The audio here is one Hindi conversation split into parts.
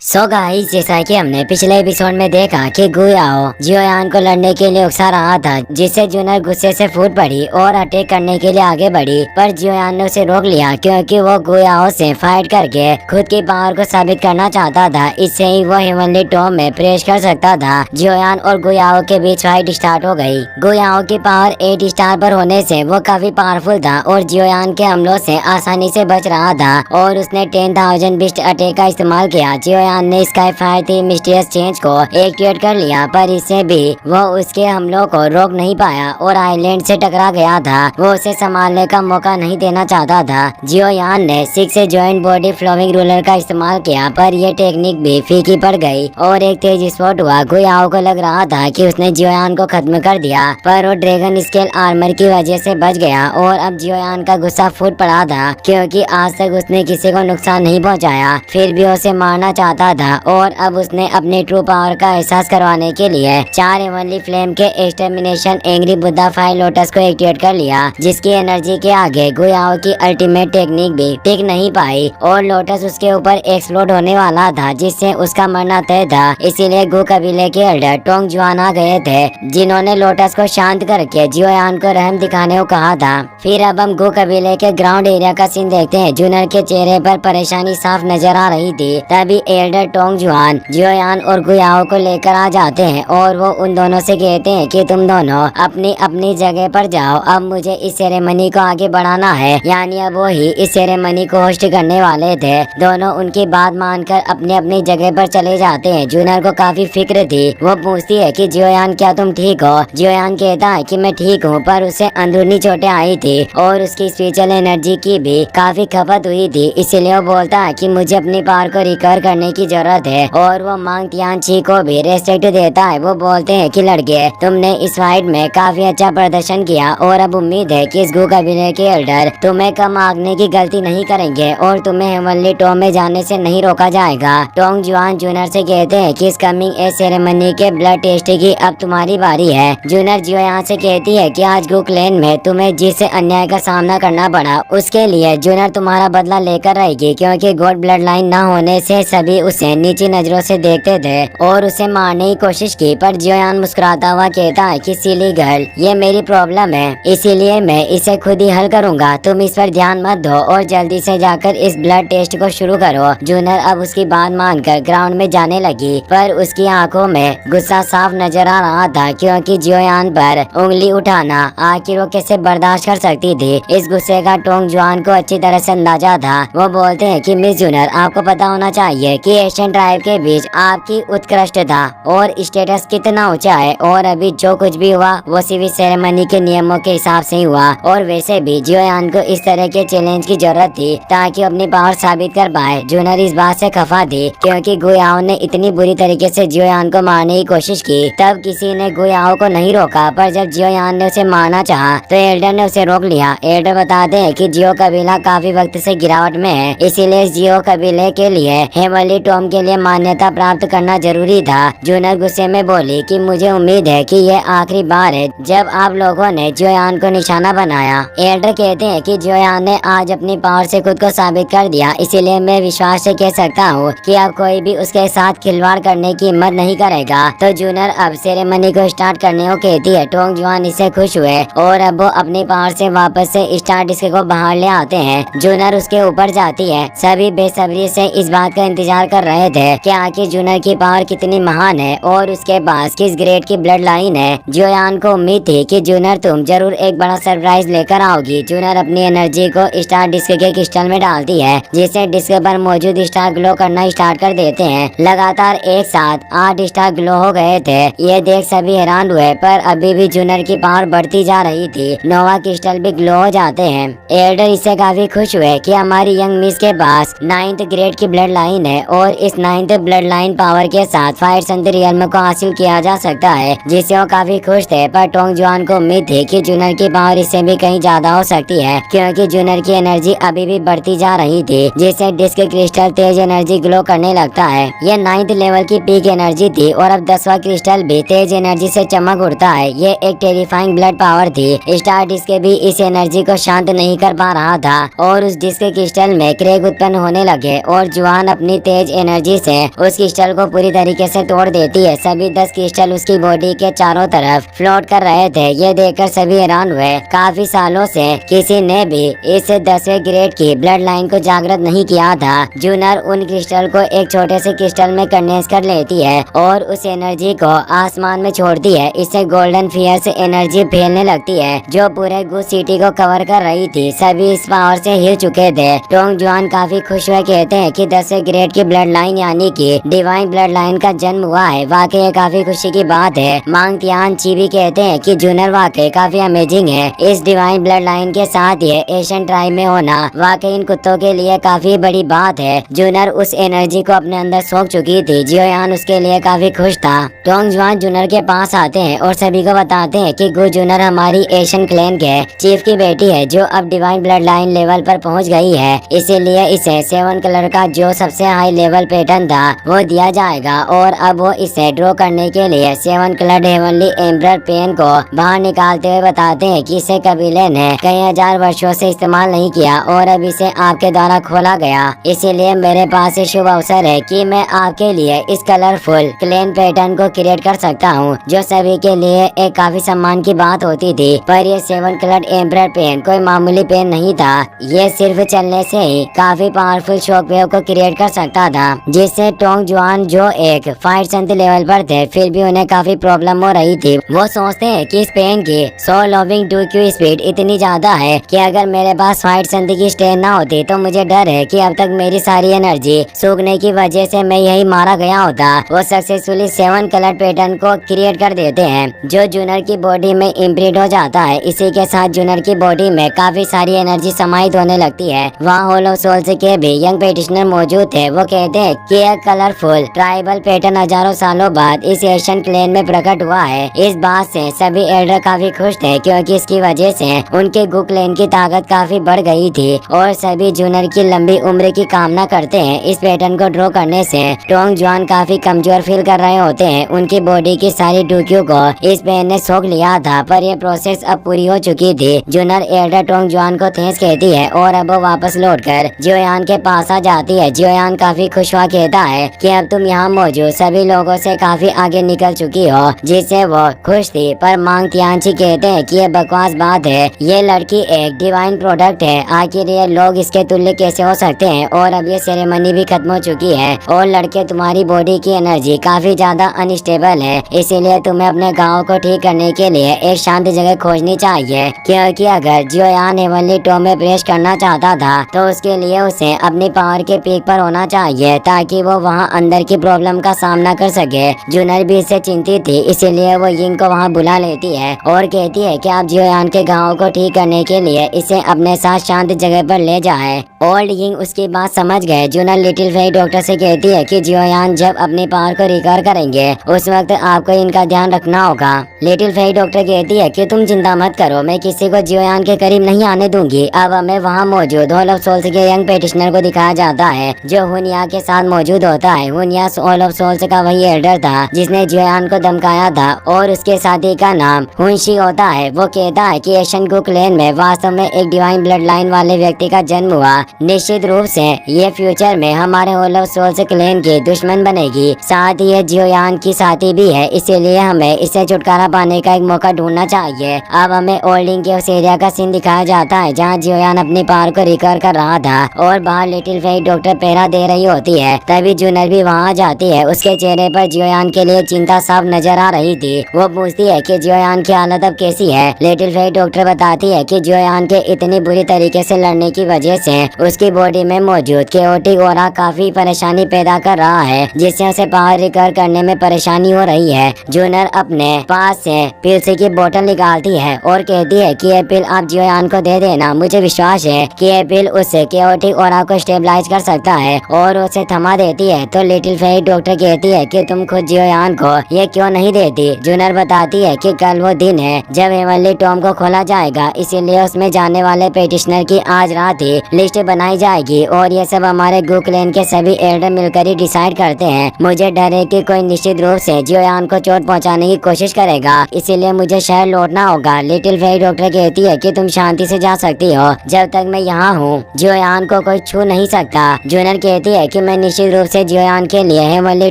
सो गाइस, जैसा कि हमने पिछले एपिसोड में देखा कि गुयाओ जियोयान को लड़ने के लिए उकसा रहा था, जिससे जूनर गुस्से से फूट पड़ी और अटैक करने के लिए आगे बढ़ी। पर जियोयान ने उसे रोक लिया क्योंकि वो गुयाओ से फाइट करके खुद की पावर को साबित करना चाहता था। इससे ही वो हेवनली टॉम में प्रवेश कर सकता था। जियोयान और गुयाओ के बीच फाइट स्टार्ट हो गई। गुयाओ की पावर 8 स्टार पर होने से वो काफी पावरफुल था और जियोयान के हमलों से आसानी से बच रहा था और उसने 10,000 बिस्ट अटैक का इस्तेमाल किया। जियोयान ने स्काई फायर थी मिस्टीरियस चेंज को एक्टिवेट कर लिया, पर इससे भी वो उसके हमलों को रोक नहीं पाया और आइलैंड से टकरा गया था। वो उसे संभालने का मौका नहीं देना चाहता था। जियोयान ने 6 से जॉइंट बॉडी फ्लोविंग रूलर का इस्तेमाल किया, पर यह टेक्निक भी फीकी पड़ गई और एक तेज स्पॉट हुआ। गुयाओ को लग रहा था कि उसने जियोयान को खत्म कर दिया, पर वो ड्रैगन स्केल आर्मर की वजह से बच गया और अब जियोयान का गुस्सा फूट पड़ा था क्योंकि आज तक उसने किसी को नुकसान नहीं पहुंचाया, फिर भी उसे मारना चाहता था। और अब उसने अपने ट्रू पावर का एहसास करवाने के लिए 4 हेवनली फ्लेम के extermination angry Buddha fire lotus को एक्टिवेट कर लिया, जिसकी एनर्जी के आगे गुयाओ की अल्टीमेट टेक्निक भी टिक नहीं पाई और लोटस उसके ऊपर एक्सप्लोड होने वाला था, जिससे उसका मरना तय था। इसीलिए गु कबीले के एल्डर टोंग जुआन आ गए थे, जिन्होंने लोटस को शांत करके जियोयान को रहम दिखाने को कहा था। फिर अब हम गु कबीले के ग्राउंड एरिया का सीन देखते हैं। जूनर के चेहरे पर परेशानी साफ नजर आ रही थी। तभी एल्डर टोंग जुआन जियोयान और गुयाओ को लेकर आ जाते हैं और वो उन दोनों से कहते हैं कि तुम दोनों अपनी अपनी जगह पर जाओ, अब मुझे इस सेरेमनी को आगे बढ़ाना है। यानी अब वो ही इस सेरेमनी को होस्ट करने वाले थे। दोनों उनकी बात मानकर अपनी अपनी जगह पर चले जाते हैं। जूनर को काफी फिक्र थी। वो पूछती है कि जियोयान क्या तुम ठीक हो? जियोयान कहता है कि मैं ठीक हूँ, पर उसे अंदरूनी चोटें आई थी और उसकी स्पिरिचुअल एनर्जी की भी काफी खपत हुई थी। इसलिए वो बोलता है कि मुझे अपनी पावर को रिकवर करने की जरूरत है और वो मांग तियानची को भी रेस्पेक्ट देता है। वो बोलते हैं कि लड़के, तुमने इस फाइट में काफी अच्छा प्रदर्शन किया और अब उम्मीद है कि इस गु कबीले के एल्डर तुम्हें कम आंकने की गलती नहीं करेंगे और तुम्हें हेवनली टॉम में जाने से नहीं रोका जाएगा। टोंग जुआन जूनर से कहते हैं कि इस कमिंग ए सेरेमनी के ब्लड टेस्ट की अब तुम्हारी बारी है। जूनर जियोयान से कहती है कि आज गु क्लैन में तुम्हें जिस अन्याय का सामना करना पड़ा, उसके लिए जूनर तुम्हारा बदला लेकर रहेगी, क्योंकि गॉड ब्लड लाइन न होने से सभी उसे नीची नजरों से देखते थे और उसे मारने की कोशिश की। पर जियोयान मुस्कुराता हुआ कहता है कि सिली गर्ल, ये मेरी प्रॉब्लम है, इसीलिए मैं इसे खुद ही हल करूंगा। तुम इस पर ध्यान मत दो और जल्दी से जाकर इस ब्लड टेस्ट को शुरू करो। जूनर अब उसकी बात मानकर ग्राउंड में जाने लगी, पर उसकी आंखों में गुस्सा साफ नजर आ रहा था क्योंकि जियोयान पर उंगली उठाना आखिर वो कैसे बर्दाश्त कर सकती थी। इस गुस्से का टोंग जुआन को अच्छी तरह से अंदाजा था। वो बोलते हैं कि मिस जूनर, आपको पता होना चाहिए कि एशियन ट्राइब के बीच आपकी उत्कृष्टता और स्टेटस कितना ऊंचा है और अभी जो कुछ भी हुआ वो सिविल सेरेमनी के नियमों के हिसाब से ही हुआ। और वैसे भी जियोयान को इस तरह के चैलेंज की जरूरत थी ताकि अपनी पावर साबित कर पाए। जूनर इस बात से खफा थी क्योंकि गुयाओ ने इतनी बुरी तरीके से जियोयान को मारने की कोशिश की, तब किसी ने गुयाओ को नहीं रोका। पर जब जियोयान ने उसे मारना चाहा तो एल्डर ने उसे रोक लिया। एल्डर बताते हैं कि जियो कबीला काफी वक्त से गिरावट में है, इसीलिए जियो कबीले के लिए हेवनली टॉम के लिए मान्यता प्राप्त करना जरूरी था। जूनर गुस्से में बोली कि मुझे उम्मीद है कि यह आखिरी बार है जब आप लोगों ने जियोयान को निशाना बनाया। एल्डर कहते हैं कि जियोयान ने आज अपनी पावर से खुद को साबित कर दिया, इसीलिए मैं विश्वास से कह सकता हूँ कि अब कोई भी उसके साथ खिलवाड़ करने की हिम्मत नहीं करेगा। तो जूनर अब सेरेमनी को स्टार्ट करने को कहती है। टोंग जुआन इससे खुश हुए और अब वो अपनी पावर से वापस से स्टार डिस्क को बाहर ले आते हैं। जूनर उसके ऊपर जाती है। सभी बेसब्री से इस बात का इंतजार कर रहे थे कि आखिर जूनर की पावर कितनी महान है और उसके पास किस ग्रेड की ब्लड लाइन है। जियोयान को उम्मीद थी कि जूनर तुम जरूर एक बड़ा सरप्राइज लेकर आओगी। जूनर अपनी एनर्जी को स्टार डिस्क के क्रिस्टल में डालती है, जिससे डिस्क पर मौजूद स्टार ग्लो करना स्टार्ट कर देते हैं। लगातार एक साथ 8 स्टार ग्लो हो गए थे। ये देख सभी हैरान हुए, पर अभी भी जूनर की पावर बढ़ती जा रही थी। नोवा क्रिस्टल भी ग्लो हो जाते हैं। एल्डर इससे काफी खुश हुए कि हमारी यंग मिस के पास 9th ग्रेड की ब्लड लाइन है और इस 9th ब्लड लाइन पावर के साथ फायर संत रियल्म को हासिल किया जा सकता है, जिससे वो काफी खुश थे। पर टोंग जुआन को उम्मीद थी कि जूनर की पावर इससे भी कहीं ज्यादा हो सकती है, क्योंकि जूनर की एनर्जी अभी भी बढ़ती जा रही थी, जिससे डिस्क क्रिस्टल तेज एनर्जी ग्लो करने लगता है। ये 9th लेवल की पीक एनर्जी थी और अब 10वां क्रिस्टल भी तेज एनर्जी से चमक उठता है। ये एक टेरिफाइंग ब्लड पावर थी। स्टार डिस्क भी इस एनर्जी को शांत नहीं कर पा रहा था और उस डिस्क क्रिस्टल में क्रेग उत्पन्न होने लगे और जुआन अपनी तेज तेज एनर्जी से उस क्रिस्टल को पूरी तरीके से तोड़ देती है। सभी 10 क्रिस्टल उसकी बॉडी के चारों तरफ फ्लोट कर रहे थे। ये देखकर सभी हैरान हुए। काफी सालों से किसी ने भी इस 10वें ग्रेड की ब्लड लाइन को जागृत नहीं किया था। जूनर उन क्रिस्टल को एक छोटे से क्रिस्टल में कंडेंस कर लेती है और उस एनर्जी को आसमान में छोड़ती है। इससे गोल्डन फियर से एनर्जी फैलने लगती है जो पूरे गुड सिटी को कवर कर रही थी। सभी इस पावर से हिल चुके थे। टोंग जुआन काफी खुश हुए, कहते हैं कि 10वें ग्रेड की ब्लड लाइन यानी कि डिवाइन ब्लड लाइन का जन्म हुआ है। वाकई ये काफी खुशी की बात है। मांग तियान चीवी कहते हैं कि जूनर वाकई काफी अमेजिंग है। इस डिवाइन ब्लड लाइन के साथ ये एशियन ट्राइब में होना वाकई इन कुत्तों के लिए काफी बड़ी बात है। जूनर उस एनर्जी को अपने अंदर सोख चुकी थी। जियोयान उसके लिए काफी खुश था। टोंग जुआन जूनर के पास आते हैं और सभी को बताते हैं कि गु जूनर हमारी एशियन क्लैन के चीफ की बेटी है जो अब डिवाइन ब्लड लाइन लेवल पर पहुंच गई है। इसीलिए इसे 7 कलर का जो सबसे हाई लेवल पैटर्न था वो दिया जाएगा और अब वो इसे ड्रॉ करने के लिए 7 कलर हेवनली एम्ब्रर पेन को बाहर निकालते हुए बताते हैं कि इसे कबीले ने कई हजार वर्षों से इस्तेमाल नहीं किया और अब इसे आपके द्वारा खोला गया। इसीलिए मेरे पास ये शुभ अवसर है कि मैं आपके लिए इस कलरफुल क्लेन पैटर्न को क्रिएट कर सकता हूँ जो सभी के लिए एक काफी सम्मान की बात होती थी। पर ये 7 कलर एम्ब्रर पेन कोई मामूली पेन नहीं था। ये सिर्फ चलने से ही काफी पावरफुल शॉक वेव को क्रिएट कर सकता था जिससे टोंग जुआन जो एक फाइट संत लेवल पर थे फिर भी उन्हें काफी प्रॉब्लम हो रही थी। वो सोचते हैं कि इस पेन की सो लविंग टू क्यू स्पीड इतनी ज्यादा है कि अगर मेरे पास फाइट संत की स्ट्रेन ना होती तो मुझे डर है कि अब तक मेरी सारी एनर्जी सूखने की वजह से मैं यही मारा गया होता। वो सक्सेसफुली 7 कलर पैटर्न को क्रिएट कर देते हैं जो जूनर की बॉडी में इम्प्रिंट हो जाता है। इसी के साथ जूनर की बॉडी में काफी सारी एनर्जी समाहित होने लगती है। वहाँ होलो सोल्स के भी यंग पेटिशनर मौजूद थे। वो कहते हैं कि यह कलरफुल ट्राइबल पैटर्न हजारों सालों बाद इस एशियन क्लेन में प्रकट हुआ है। इस बात से सभी एल्डर काफी खुश थे क्योंकि इसकी वजह से उनके गु क्लेन की ताकत काफी बढ़ गई थी और सभी जूनर की लंबी उम्र की कामना करते हैं। इस पैटर्न को ड्रॉ करने से टोंग जुआन काफी कमजोर फील कर रहे होते हैं। उनकी बॉडी की सारी डुकियों को इस पेन ने सोख लिया था पर यह प्रोसेस अब पूरी हो चुकी थी। जूनर एल्डर टोंग जुआन को थैंक्स कहती है और अब वो वापस लौटकर जियोयान के पास आ जाती है। जियोयान काफी खुश हुआ कहता है कि अब तुम यहाँ मौजूद सभी लोगों से काफी आगे निकल चुकी हो जिससे वो खुश थी। पर मांग तियानची कहते हैं कि ये बकवास बात है। ये लड़की एक डिवाइन प्रोडक्ट है। आखिर ये लोग इसके तुल्य कैसे हो सकते हैं। और अब ये सेरेमनी भी खत्म हो चुकी है और लड़के तुम्हारी बॉडी की एनर्जी काफी ज्यादा अनस्टेबल है। इसीलिए तुम्हें अपने गाँव को ठीक करने के लिए एक शांत जगह खोजनी चाहिए क्योंकि अगर जियोयान हेवनली टॉप में प्रवेश करना चाहता था तो उसके लिए उसे अपनी पावर के पीक पर होना चाहिए ताकि वो वहाँ अंदर की प्रॉब्लम का सामना कर सके। जूनर भी इससे चिंतित थी इसीलिए वो यिंग को वहाँ बुला लेती है और कहती है कि आप जियोयान के गाँव को ठीक करने के लिए इसे अपने साथ शांत जगह पर ले जाए। ओल्ड यिंग उसकी बात समझ गए। जूनर लिटिल फेई डॉक्टर से कहती है कि जियोयान जब अपनी पावर को रिकवर करेंगे उस वक्त आपको इनका ध्यान रखना होगा। लिटिल फेई डॉक्टर कहती है कि तुम चिंता मत करो, मैं किसी को जियोयान के करीब नहीं आने दूंगी। अब हमें वहाँ मौजूद हॉल ऑफ सोल्स के यंग पेटिशनर को दिखाया जाता है जो हुनिया के साथ मौजूद होता है। हुनिया हॉल ऑफ सोल्स का वही एल्डर था जिसने जियोयान को धमकाया था और उसके साथी का नाम हुनशी होता है। वो कहता है कि एशियन गु क्लेन में वास्तव में एक डिवाइन ब्लड लाइन वाले व्यक्ति का जन्म हुआ। निश्चित रूप से ये फ्यूचर में हमारे हॉल ऑफ सोल्स क्लेन की दुश्मन बनेगी। साथ ही ये जियोयान की साथी भी है इसीलिए हमें इससे छुटकारा पाने का एक मौका ढूंढना चाहिए। अब हमें ओल्डिंग के उस एरिया का सीन दिखाया जाता है जहाँ जियोयान अपनी पावर को रिकवर कर रहा था और बाहर लिटिल फेई डॉक्टर पहरा दे रही होती है। तभी जूनर भी वहाँ जाती है। उसके चेहरे पर जियोयान के लिए चिंता साफ नजर आ रही थी। वो पूछती है कि जियोयान की हालत अब कैसी है। लिटिल फेई डॉक्टर बताती है कि जियोयान के इतनी बुरी तरीके से लड़ने की वजह से उसकी बॉडी में मौजूद केओटिक ऑरा काफी परेशानी पैदा कर रहा है जिससे उसे पावर रिकवर करने में परेशानी हो रही है। जूनर अपने पास से पिल्स की बोतल निकालती है और कहती है कि ये पिल आप जियोयान को दे देना। मुझे विश्वास है कि ये पिल उससे केओटिक ऑरा को स्टेबलाइज कर सकता है और उसे थमा देती है। तो लिटिल फेई डॉक्टर कहती है कि तुम खुद जियोयान को ये क्यों नहीं देती। जूनर बताती है कि कल वो दिन है जब हेवनली टॉम को खोला जाएगा इसीलिए उसमें जाने वाले पेटिशनर की आज रात ही लिस्ट बनाई जाएगी और ये सब हमारे गू क्लैन के सभी एल्डर मिलकर ही डिसाइड करते हैं। मुझे डर है कि कोई निश्चित रूप से जियोयान को चोट पहुंचाने की कोशिश करेगा, इसीलिए मुझे शहर लौटना होगा। लिटिल फेरी डॉक्टर कहती है कि तुम शांति से जा सकती हो, जब तक मैं यहाँ हूँ जियोयान को कोई छू नहीं सकता। जूनर कहती है कि मैं निश्चित रूप से जियोयान के लिए हेवनली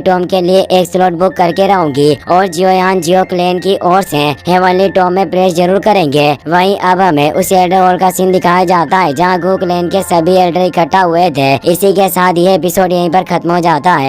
टॉम के लिए एक स्लॉट बुक करके रहूंगी और जियोयान जियो क्लैन की ओर से हेवनली टॉम में प्रेस जरूर करेंगे। वहीं अब हमें उस एल्डर हॉल का सीन दिखाया जाता है जहाँ गू क्लैन के सभी एल्डर इकट्ठा हुए थे। इसी के साथ ये एपिसोड यहीं पर खत्म हो जाता है।